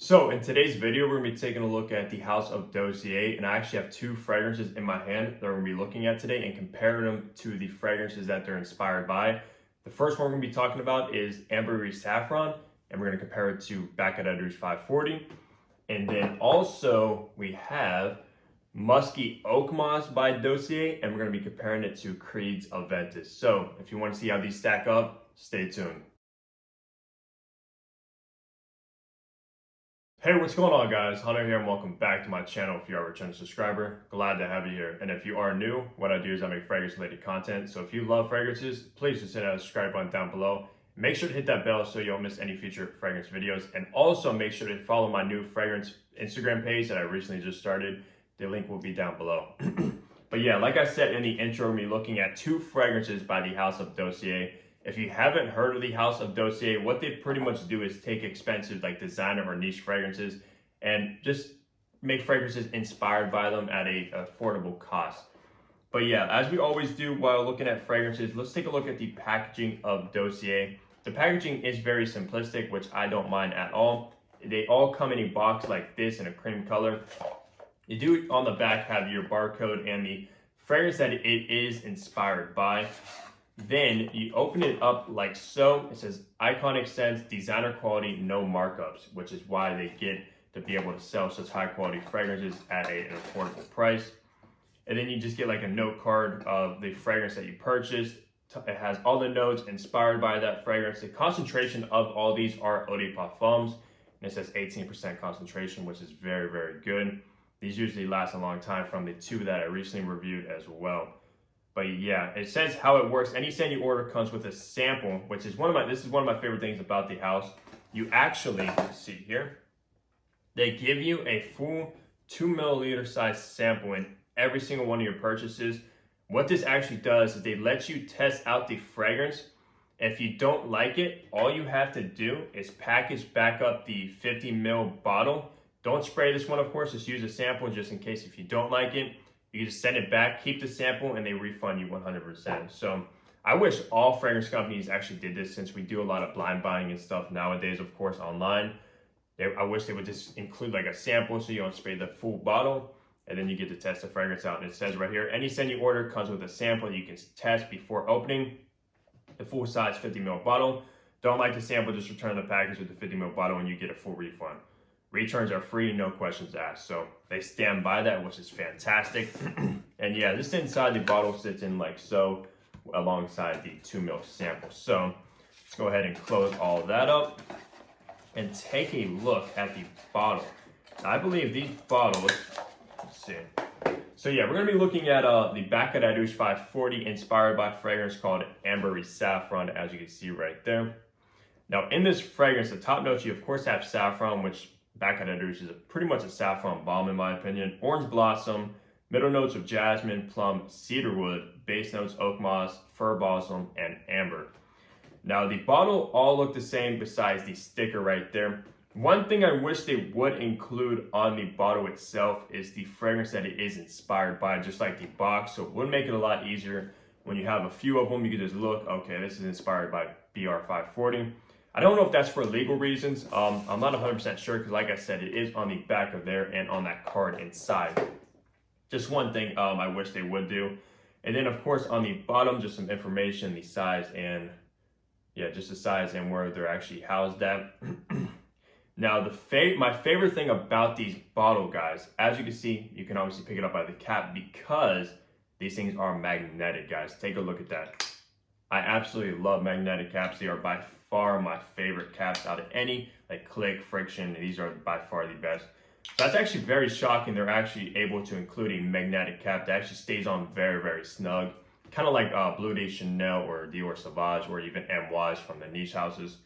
So in today's video, we're gonna be taking a look at the house of Dossier, and I actually have two fragrances in my hand that we're gonna be looking at today and comparing them to the fragrances that they're inspired by. The first one we're gonna be talking about is Ambery Saffron, and we're gonna compare it to Back at Rouge 540. And then also we have Musky Oakmoss by Dossier, and we're gonna be comparing it to Creed's Aventus. So if you wanna see how these stack up, stay tuned. Hey, what's going on, guys? Hunter here, and welcome back to my channel. If you are a returning subscriber, glad to have you here. And if you are new, what I do is I make fragrance related content. So if you love fragrances, please just hit that subscribe button down below. Make sure to hit that bell so you don't miss any future fragrance videos. And also make sure to follow my new fragrance Instagram page that I recently just started. The link will be down below. But yeah, like I said in the intro, we're going to be looking at two fragrances by the house of Dossier. If you haven't heard of the house of Dossier, what they pretty much do is take expensive like designer or niche fragrances and just make fragrances inspired by them at a affordable cost. But yeah, as we always do while looking at fragrances, let's take a look at the packaging of Dossier. The packaging is very simplistic, which I don't mind at all. They all come in a box like this in a cream color. You do on the back have your barcode and the fragrance that it is inspired by. Then you open it up like so. It says iconic scents, designer quality, no markups, which is why they get to be able to sell such high quality fragrances at an affordable price. And then you just get like a note card of the fragrance that you purchased. It has all the notes inspired by that fragrance. The concentration of all these are eau de parfums, and it says 18% concentration, which is very, very good. These usually last a long time from the two that I recently reviewed as well. But yeah, it says how it works. Any scent you order comes with a sample, which is this is one of my favorite things about the house. You actually, see here, they give you a full 2 milliliter size sample in every single one of your purchases. What this actually does is they let you test out the fragrance. If you don't like it, all you have to do is package back up the 50 ml bottle. Don't spray this one, of course, just use a sample just in case if you don't like it. You just send it back, keep the sample, and they refund you 100%. So I wish all fragrance companies actually did this, since we do a lot of blind buying and stuff nowadays, of course, online. I wish they would just include like a sample so you don't spray the full bottle, and then you get to test the fragrance out. And it says right here, any scent you order comes with a sample you can test before opening the full size 50 ml bottle. Don't like the sample, just return the package with the 50 ml bottle and you get a full refund. Returns are free, no questions asked. So they stand by that, which is fantastic. And yeah, this inside the bottle sits in like so, alongside the 2 ml sample. So let's go ahead and close all that up and take a look at the bottle. Now, I believe these bottles, let's see. So yeah, we're gonna be looking at the Back at Rouge 540 inspired by fragrance called Ambery Saffron, as you can see right there. Now in this fragrance, the top notes, you of course have saffron, which Back at Rouge is pretty much a saffron bomb in my opinion. Orange blossom, middle notes of jasmine, plum, cedarwood, base notes oak moss, fir balsam, and amber. Now the bottle all look the same besides the sticker right there. One thing I wish they would include on the bottle itself is the fragrance that it is inspired by, just like the box. So it would make it a lot easier when you have a few of them. You can just look, okay, this is inspired by BR 540. I don't know if that's for legal reasons. I'm not 100% sure, because like I said, it is on the back of there and on that card inside. Just one thing I wish they would do. And then of course on the bottom, just some information, the size, and yeah, just the size and where they're actually housed at. Now my favorite thing about these bottle guys, as you can see, you can obviously pick it up by the cap because these things are magnetic, guys. Take a look at that. I absolutely love magnetic caps. They are by far my favorite caps out of any, like click, friction. These are by far the best. So that's actually very shocking. They're actually able to include a magnetic cap that actually stays on very, very snug. Kind of like Bleu de Chanel or Dior Sauvage or even MYs from the niche houses.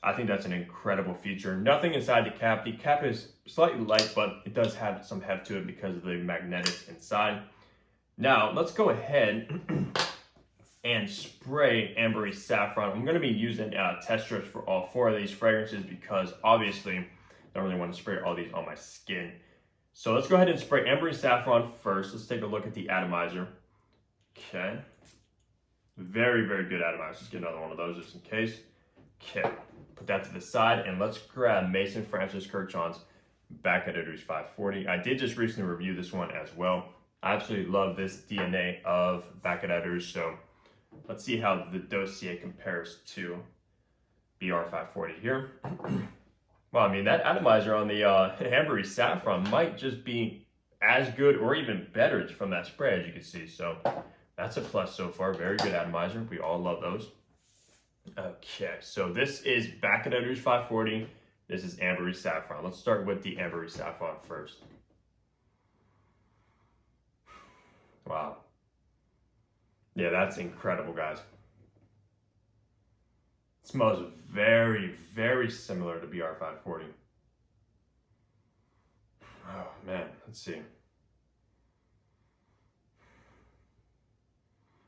I think that's an incredible feature. Nothing inside the cap. The cap is slightly light, but it does have some heft to it because of the magnetics inside. Now, let's go ahead and spray Ambery Saffron. I'm going to be using test strips for all four of these fragrances because obviously I don't really want to spray all these on my skin. So let's go ahead and spray Ambery Saffron first. Let's take a look at the atomizer. Okay. Very, very good atomizer. Let's get another one of those just in case. Okay, put that to the side, and let's grab Maison Francis Kurkdjian's Back at Rouge 540. I did just recently review this one as well. I absolutely love this DNA of Back at Rouge, so let's see how the Dossier compares to BR 540 here. Well, I mean, that atomizer on the Ambery Saffron might just be as good or even better from that spray, as you can see. So that's a plus so far. Very good atomizer. We all love those. Okay, so this is Back at Rouge 540. This is Ambery Saffron. Let's start with the Ambery Saffron first. Wow. Yeah, that's incredible, guys. It smells very, very similar to BR 540. Oh, man. Let's see.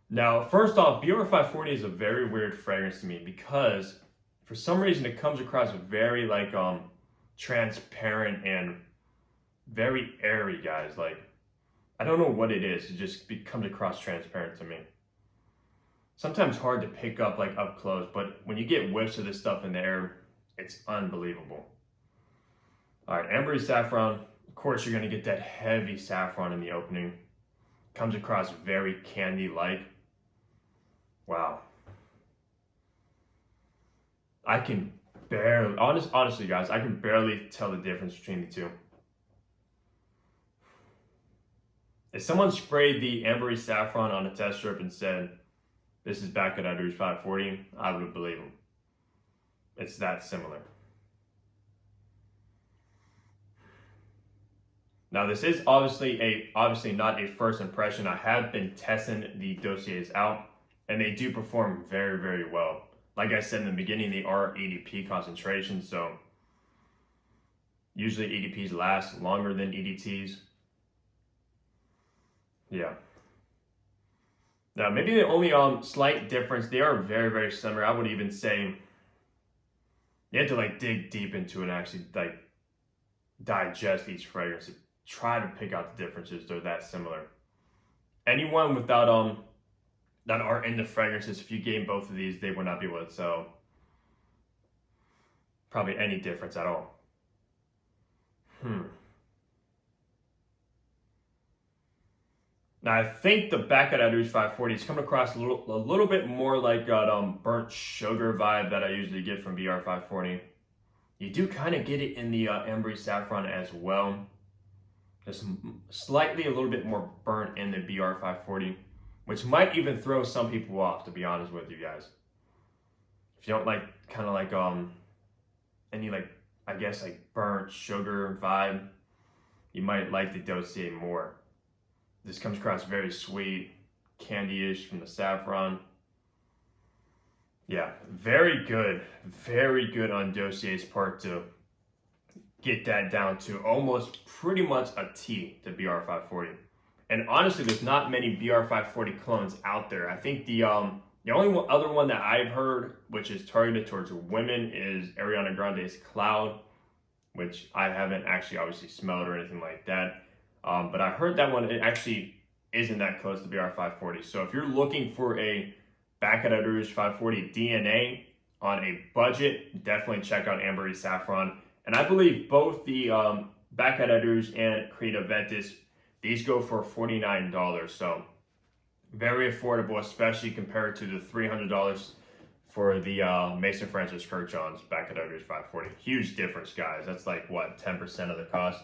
Now, first off, BR 540 is a very weird fragrance to me because for some reason it comes across very like transparent and very airy, guys. Like, I don't know what it is. It just comes across transparent to me. Sometimes hard to pick up like up close, but when you get whiffs of this stuff in the air, it's unbelievable. All right, Ambery Saffron. Of course, you're gonna get that heavy saffron in the opening. Comes across very candy-like. Wow. I can barely, honestly guys, I can barely tell the difference between the two. If someone sprayed the Ambery Saffron on a test strip and said, this is Back at Rouge 540, I would believe them. It's that similar. Now this is obviously not a first impression. I have been testing the dossiers out and they do perform very, very well. Like I said in the beginning, they are EDP concentrations, so usually EDPs last longer than EDTs. Yeah. Now maybe the only slight difference, they are very, very similar. I would even say you have to like dig deep into it and actually like digest each fragrance to try to pick out the differences. They're that similar. Anyone without that are into fragrances, if you gave both of these, they would not be able to tell probably any difference at all. Now I think the Back at Rouge 540 is coming across a little bit more like that burnt sugar vibe that I usually get from BR 540. You do kind of get it in the Ambery Saffron as well. Just slightly a little bit more burnt in the BR 540, which might even throw some people off, to be honest with you guys. If you don't like kind of like any like, I guess like burnt sugar vibe, you might like the Dossier more. This comes across very sweet, candy-ish from the saffron. Yeah, very good on Dossier's part to get that down to almost pretty much a T to BR 540. And honestly, there's not many BR 540 clones out there. I think the only other one that I've heard, which is targeted towards women, is Ariana Grande's Cloud, which I haven't actually obviously smelled or anything like that. But I heard that one, it actually isn't that close to BR 540. So if you're looking for a Back at Rouge 540 DNA on a budget, definitely check out Ambery Saffron. And I believe both the Back at Rouge and Creed Aventus, these go for $49. So very affordable, especially compared to the $300 for the Maison Francis Kurkdjian's Back at Rouge 540. Huge difference, guys. That's like, what, 10% of the cost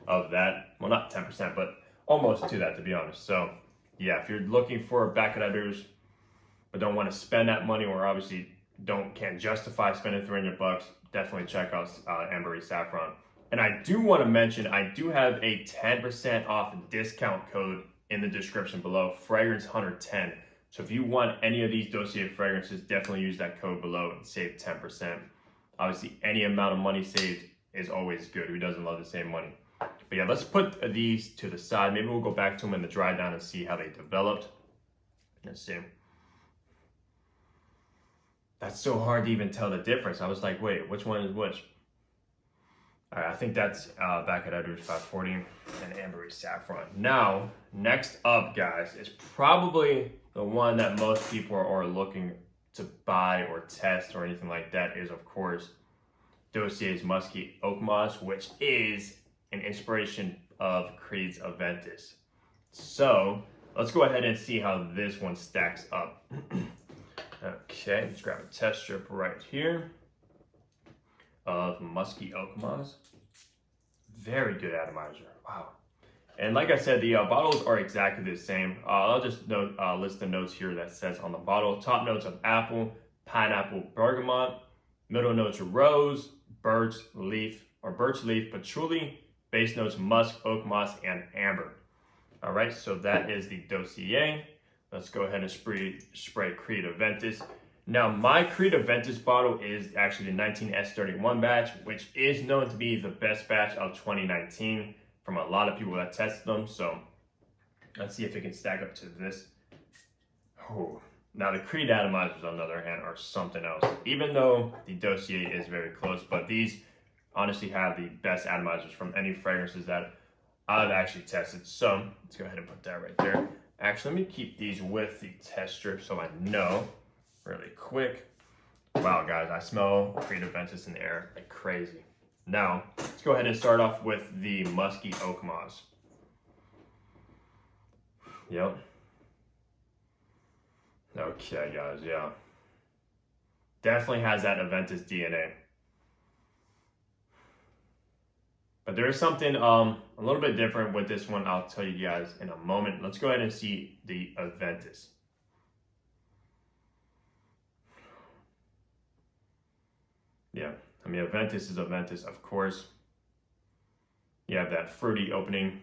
of that? Well, not 10%, but almost to that, to be honest. So yeah, if you're looking for a Back at Rouge, but don't want to spend that money, or obviously can't justify spending $300, definitely check out Ambery Saffron. And I do want to mention, I do have a 10% off discount code in the description below, FragHunterBusiness10. So if you want any of these Dossier fragrances, definitely use that code below and save 10%. Obviously, any amount of money saved is always good. Who doesn't love to save money? But yeah, let's put these to the side. Maybe we'll go back to them in the dry down and see how they developed. Let's see. That's so hard to even tell the difference. I was like, wait, which one is which? All right, I think that's Back at Rouge 540 and Ambery Saffron. Now, next up, guys, is probably the one that most people are looking to buy or test or anything like that is, of course, Dossier's Musky Oakmoss, which is an inspiration of Creed's Aventus. So let's go ahead and see how this one stacks up. Okay, let's grab a test strip right here of Musky Oakmoss. Very good atomizer. Wow. And like I said, the bottles are exactly the same. I'll just list the notes here that says on the bottle. Top notes of apple, pineapple, bergamot. Middle notes of rose, birch leaf, patchouli. Base notes musk, oak moss, and amber. All right, so that is the Dossier. Let's go ahead and spray Creed Aventus. Now, my Creed Aventus bottle is actually the 19S31 batch, which is known to be the best batch of 2019 from a lot of people that tested them. So let's see if it can stack up to this. Oh. Now, the Creed atomizers, on the other hand, are something else. Even though the Dossier is very close, but these honestly have the best atomizers from any fragrances that I've actually tested. So let's go ahead and put that right there. Actually, let me keep these with the test strip so I know really quick. Wow, guys, I smell Creed Aventus in the air like crazy. Now, let's go ahead and start off with the Musky Oakmoss. Yep. Okay, guys, yeah. Definitely has that Aventus DNA. But there is something a little bit different with this one. I'll tell you guys in a moment. Let's go ahead and see the Aventus. Yeah, I mean, Aventus is Aventus, of course. You have that fruity opening,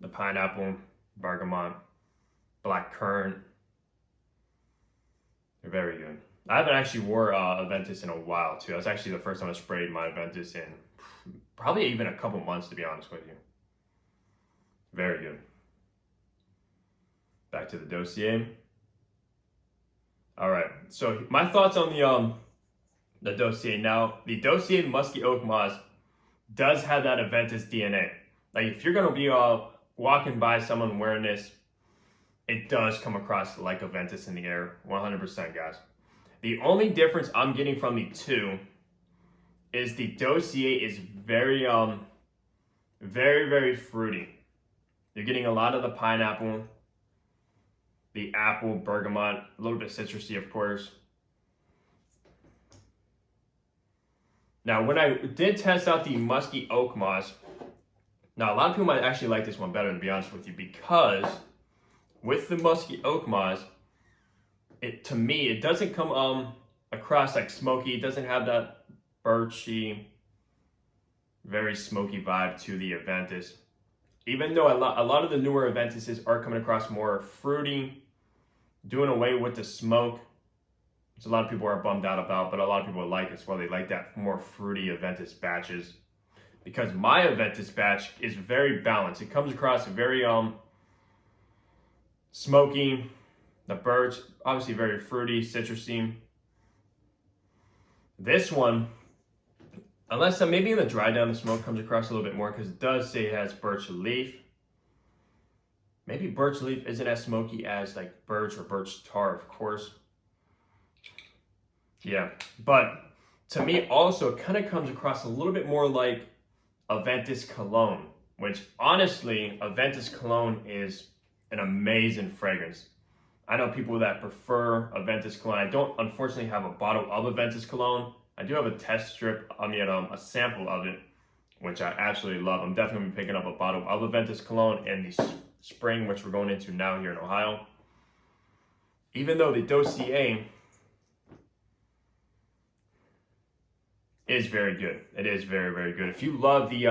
the pineapple, bergamot, black currant. They're very good. I haven't actually wore Aventus in a while, too. That's actually the first time I sprayed my Aventus in probably even a couple months, to be honest with you. Very good. Back to the Dossier. All right, so my thoughts on the Dossier. Now, the Dossier Musky Oakmoss does have that Aventus DNA. Like, if you're gonna be walking by someone wearing this, it does come across like Aventus in the air, 100%, guys. The only difference I'm getting from the two is the Dossier is very, very fruity. You're getting a lot of the pineapple, the apple, bergamot, a little bit citrusy, of course. Now, when I did test out the Musky Oakmoss, now a lot of people might actually like this one better, to be honest with you, because with the Musky Oakmoss, to me, it doesn't come across like smoky. It doesn't have that birchy, very smoky vibe to the Aventus. Even though a lot of the newer Aventuses are coming across more fruity, doing away with the smoke, which a lot of people are bummed out about, but a lot of people like as well. They like that more fruity Aventus batches. Because my Aventus batch is very balanced. It comes across very smoky, the birch, obviously very fruity, citrusy. This one, unless maybe in the dry down, the smoke comes across a little bit more, because it does say it has birch leaf. Maybe birch leaf isn't as smoky as like birch or birch tar, of course. Yeah, but to me also it kind of comes across a little bit more like Aventus cologne, which honestly, Aventus cologne is an amazing fragrance. I know people that prefer Aventus cologne. I don't unfortunately have a bottle of Aventus cologne. I do have a test strip, a sample of it, which I absolutely love. I'm definitely picking up a bottle of Aventus cologne in the spring, which we're going into now here in Ohio. Even though the Dossier is very good. It is very, very good. If you love the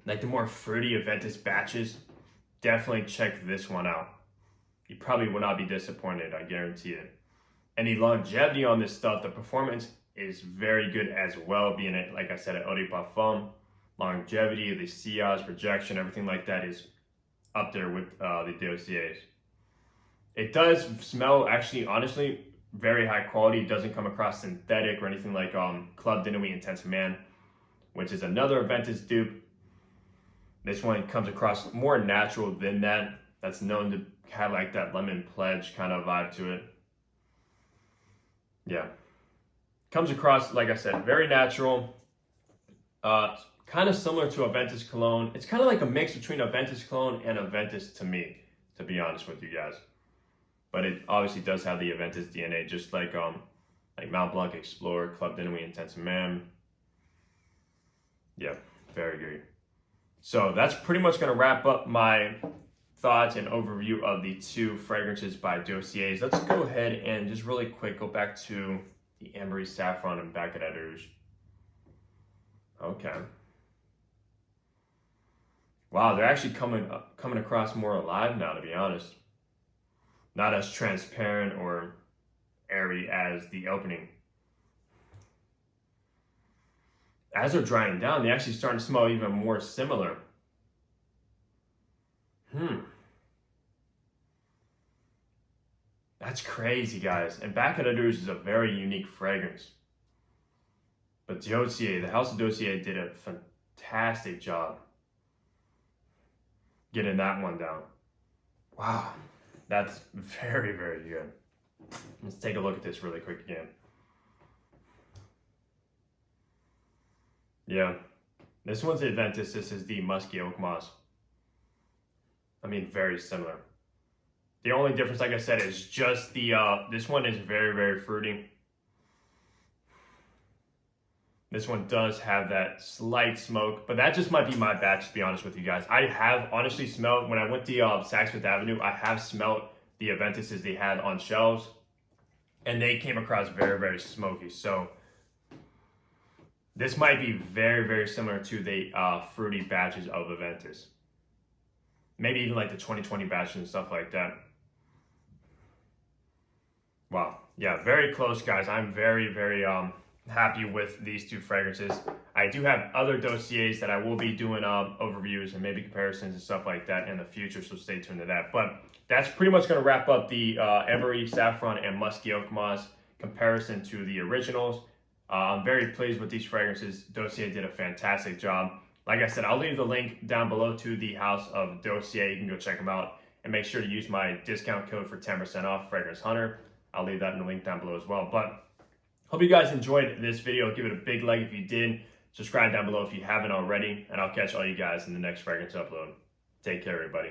like the more fruity Aventus batches, definitely check this one out. You probably will not be disappointed, I guarantee it. And the longevity on this stuff, the performance is very good as well, being it, like I said, at Eau de Parfum. Longevity, the sillage, projection, everything like that is up there with the Dossiers. It does smell, actually, honestly, very high quality. It doesn't come across synthetic or anything like Club de Nuit Intense Man, which is another Aventus dupe. This one comes across more natural than that. That's known to have like that lemon pledge kind of vibe to it. Yeah. Comes across, like I said, very natural. Kind of similar to aventus cologne. It's kind of like a mix between aventus cologne and aventus to me, to be honest with you guys. But it obviously does have the aventus DNA, just like Mount Blanc Explorer, Club de Nuit Intense Man. Yeah, very good. So that's pretty much going to wrap up my thoughts and overview of the 2 fragrances by Dossiers. Let's go ahead and just really quick go back to the Ambery Saffron and back at Rouge. Okay. Wow, they're actually coming across more alive now, to be honest. Not as transparent or airy as the opening. As they're drying down, they actually starting to smell even more similar. That's crazy, guys. And back at Rouge is a very unique fragrance. But Dossier, the House of Dossier did a fantastic job getting that one down. Wow, that's very, very good. Let's take a look at this really quick again. Yeah, this one's the Aventus, this is the Musky Oakmoss. I mean, very similar. The only difference, like I said, is just the, this one is very, very fruity. This one does have that slight smoke, but that just might be my batch, to be honest with you guys. I have honestly smelled, when I went to Saks Fifth Avenue, I have smelled the Aventuses they had on shelves, and they came across very, very smoky. So this might be very, very similar to the fruity batches of Aventus. Maybe even like the 2020 batches and stuff like that. Wow. Yeah, very close, guys. I'm very, very happy with these 2 fragrances. I do have other dossiers that I will be doing overviews and maybe comparisons and stuff like that in the future, so stay tuned to that. But that's pretty much going to wrap up the Ambery, Saffron, and Musky Oakmoss comparison to the originals. I'm very pleased with these fragrances. Dossier did a fantastic job. Like I said, I'll leave the link down below to the House of Dossier. You can go check them out, and make sure to use my discount code for 10% off, Fragrance Hunter. I'll leave that in the link down below as well. But hope you guys enjoyed this video. Give it a big like if you did. Subscribe down below if you haven't already, and I'll catch all you guys in the next fragrance upload. Take care, everybody.